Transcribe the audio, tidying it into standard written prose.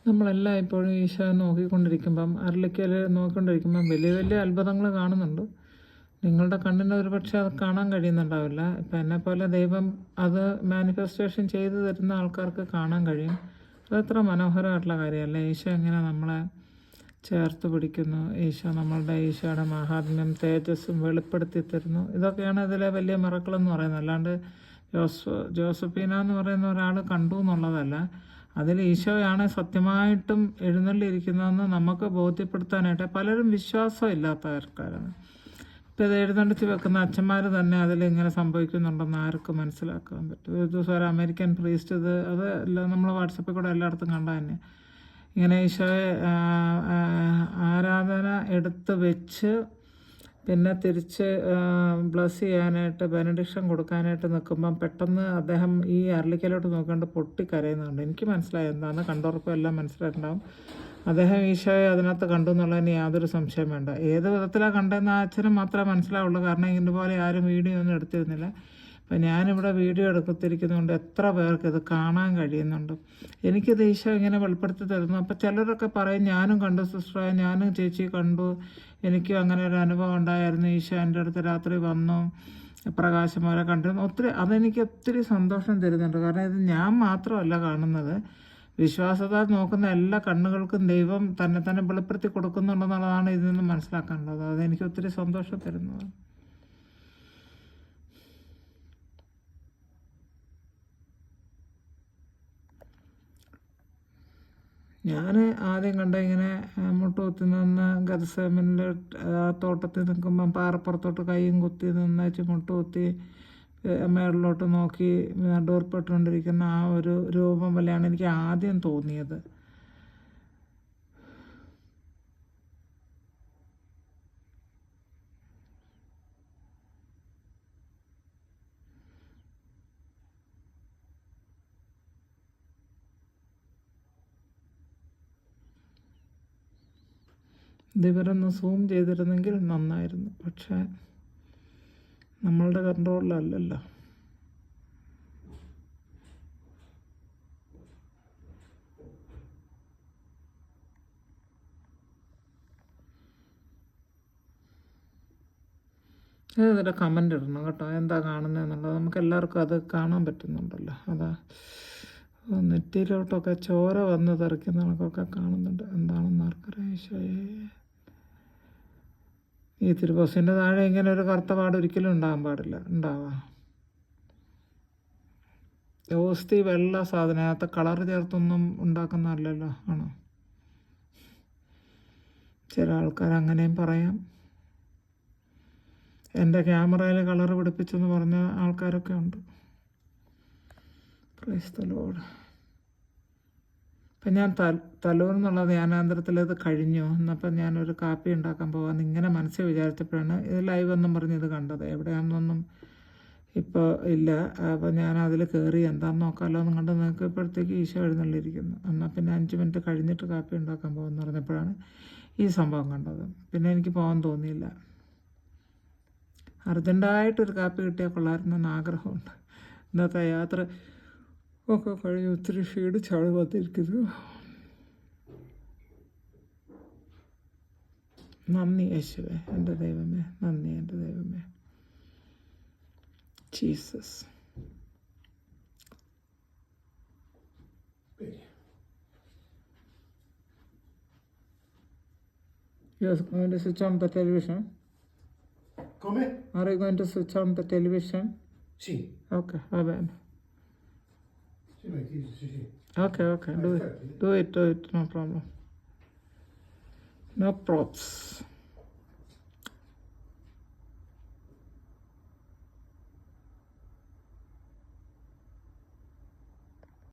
നമ്മളെല്ലാം ഇപ്പോഴും ഈശോയെ നോക്കിക്കൊണ്ടിരിക്കുമ്പം അരളിക്കൽ നോക്കിക്കൊണ്ടിരിക്കുമ്പം വലിയ വലിയ അത്ഭുതങ്ങൾ കാണുന്നുണ്ട്. നിങ്ങളുടെ കണ്ണിന് ഒരുപക്ഷെ അത് കാണാൻ കഴിയുന്നുണ്ടാവില്ല. ഇപ്പം എന്നെപ്പോലെ ദൈവം അത് മാനിഫെസ്റ്റേഷൻ ചെയ്തു തരുന്ന ആൾക്കാർക്ക് കാണാൻ കഴിയും. അതെത്ര മനോഹരമായിട്ടുള്ള കാര്യമല്ലേ? ഈശോ എങ്ങനെ നമ്മളെ ചേർത്ത് പിടിക്കുന്നു, ഈശോയുടെ മഹാത്മ്യം തേജസ്സും വെളിപ്പെടുത്തി തരുന്നു. ഇതൊക്കെയാണ് ഇതിലെ വലിയ മിറക്കിളെന്ന് പറയുന്നത്. അല്ലാണ്ട് ജോസഫീന എന്ന് പറയുന്ന ഒരാൾ കണ്ടു എന്നുള്ളതല്ല. അതിൽ ഈശോയാണ് സത്യമായിട്ടും എഴുന്നള്ളിയിരിക്കുന്നതെന്ന് നമുക്ക് ബോധ്യപ്പെടുത്താനായിട്ട് പലരും വിശ്വാസം ഇല്ലാത്തവർക്കാരാണ്. ഇപ്പം ഇത് എഴുന്നള്ളിച്ച് വെക്കുന്ന അച്ഛന്മാർ തന്നെ അതിലിങ്ങനെ സംഭവിക്കുന്നുണ്ടെന്ന് ആർക്കും മനസ്സിലാക്കാൻ പറ്റും. ഒരു ദിവസം ഒരു അമേരിക്കൻ പ്രീസ്റ്റ് അത് നമ്മൾ വാട്സപ്പിൽ കൂടെ എല്ലായിടത്തും കണ്ട തന്നെ ഇങ്ങനെ ഈശോയെ ആരാധന എടുത്ത് വെച്ച് പിന്നെ തിരിച്ച് ബ്ലസ് ചെയ്യാനായിട്ട് ബെനഡിക്ഷൻ കൊടുക്കാനായിട്ട് നിൽക്കുമ്പം പെട്ടെന്ന് അദ്ദേഹം ഈ അരളിക്കലോട്ട് നോക്കിക്കൊണ്ട് പൊട്ടിക്കരയുന്നുണ്ട്. എനിക്ക് മനസ്സിലായി എന്താണെന്ന്, കണ്ടുറപ്പം എല്ലാം മനസ്സിലായിട്ടുണ്ടാവും. അദ്ദേഹം ഈശോയെ അതിനകത്ത് കണ്ടു എന്നുള്ളതിന് യാതൊരു സംശയം വേണ്ട. ഏത് വിധത്തിലാണ് കണ്ടതെന്ന് ആ അച്ഛനും മാത്രമേ മനസ്സിലാവുള്ളൂ. കാരണം ഇതുപോലെ ആരും വീഡിയോ ഒന്നും എടുത്തിരുന്നില്ല. അപ്പം ഞാനിവിടെ വീഡിയോ എടുക്കത്തിരിക്കുന്നതുകൊണ്ട് എത്ര പേർക്ക് ഇത് കാണാൻ കഴിയുന്നുണ്ട്. എനിക്കിത് ഈശോ ഇങ്ങനെ വെളിപ്പെടുത്തി തരുന്നു. അപ്പം ചിലരൊക്കെ പറയും ഞാനും കണ്ടു സിസ്റ്ററെ, ഞാനും ചേച്ചി കണ്ടു, എനിക്കും അങ്ങനെ ഒരു അനുഭവം ഉണ്ടായിരുന്നു, ഈശോ എൻ്റെ അടുത്ത് രാത്രി വന്നു, പ്രകാശം പോലെ കണ്ടിരുന്നു. അതെനിക്ക് ഒത്തിരി സന്തോഷം തരുന്നുണ്ട്. കാരണം ഇത് ഞാൻ മാത്രമല്ല കാണുന്നത്, വിശ്വാസത്താൽ നോക്കുന്ന എല്ലാ കണ്ണുകൾക്കും ദൈവം തന്നെ വെളിപ്പെടുത്തി കൊടുക്കുന്നുണ്ടെന്നുള്ളതാണ് ഇതിൽ നിന്ന് മനസ്സിലാക്കാനുള്ളത്. അതെനിക്ക് ഒത്തിരി സന്തോഷം തരുന്നത്. ഞാൻ ആദ്യം കണ്ട ഇങ്ങനെ മുട്ടുകുത്തി നിന്ന് ഗതസേമനിൽ തോട്ടത്തിൽ നിൽക്കുമ്പം പാറപ്പുറത്തോട്ട് കൈയും കുത്തി നിന്നേച്ച് മുട്ടുകുത്തി മേളിലോട്ട് നോക്കി ഡോർപ്പെട്ടുകൊണ്ടിരിക്കുന്ന ആ ഒരു രൂപം പോലെയാണ് എനിക്ക് ആദ്യം തോന്നിയത്. ഇതിവരൊന്ന് സൂം ചെയ്തിരുന്നെങ്കിൽ നന്നായിരുന്നു. പക്ഷേ നമ്മളുടെ കൺട്രോളിലല്ലല്ലോ. ഇതിൻ്റെ കമൻ്റ് ഇടണം കേട്ടോ, എന്താ കാണുന്നതെന്നുള്ളത്. നമുക്ക് എല്ലാവർക്കും അത് കാണാൻ പറ്റുന്നുണ്ടല്ലോ. അതാ നെറ്റിയിലോട്ടൊക്കെ ചോര വന്ന് തെറിക്കുന്ന കണക്കൊക്കെ കാണുന്നുണ്ട്. എന്താണെന്ന് ആർക്കറിയാം. ഈശോയെ, ഈ തിരുബോസിൻ്റെ താഴെ ഇങ്ങനെ ഒരു കറുത്ത പാട് ഒരിക്കലും ഉണ്ടാകാൻ പാടില്ല. ഉണ്ടാവാം ഓസ്തി വെള്ള സാധനം, അതിനകത്ത് കളർ ചേർത്തൊന്നും ഉണ്ടാക്കുന്നതല്ലല്ലോ. ആണോ? ചില ആൾക്കാർ അങ്ങനെയും പറയാം. എൻ്റെ ക്യാമറയിൽ കളർ പിടിപ്പിച്ചെന്ന് പറഞ്ഞ ആൾക്കാരൊക്കെ ഉണ്ട്. Praise the Lord. ഇപ്പം ഞാൻ തലൂർന്നുള്ള ധ്യാനാന്തരത്തിൽ ഇത് കഴിഞ്ഞു. എന്നപ്പം ഞാനൊരു കാപ്പി ഉണ്ടാക്കാൻ പോകാമെന്ന് ഇങ്ങനെ മനസ്സിൽ വിചാരിച്ചപ്പോഴാണ് ഇത് ലൈവ് എന്നും പറഞ്ഞ് ഇത് കണ്ടത്. എവിടെയാണെന്നൊന്നും ഇപ്പോൾ ഇല്ല. അപ്പോൾ ഞാൻ അതിൽ കയറി എന്താണെന്ന് നോക്കാമല്ലോ എന്ന് കണ്ട് നോക്കിയപ്പോഴത്തേക്ക് ഈശോ എഴുന്നള്ളിയിരിക്കുന്നു. എന്നാൽ പിന്നെ 5 മിനിറ്റ് കഴിഞ്ഞിട്ട് കാപ്പി ഉണ്ടാക്കാൻ പോകുമെന്ന് പറഞ്ഞപ്പോഴാണ് ഈ സംഭവം കണ്ടത്. പിന്നെ എനിക്ക് പോകാൻ തോന്നിയില്ല. അർജൻറ്റായിട്ടൊരു കാപ്പി കിട്ടിയാൽ കൊള്ളാമായിരുന്നെന്ന് ആഗ്രഹമുണ്ട്. ഇന്നത്തെ യാത്ര ഒക്കെ കഴിഞ്ഞ് ഒത്തിരി ക്ഷീണിച്ചാണ് വന്നിരിക്കുന്നു. നന്ദി യേശുവേ, എൻ്റെ ദൈവമേ, നന്ദി എൻ്റെ ദൈവമേ. Jesus. You are going to switch on the television? Come? Are you going to switch on the television? Sì. Okay, va bene. Sì. Okay, do it, no problem. No props.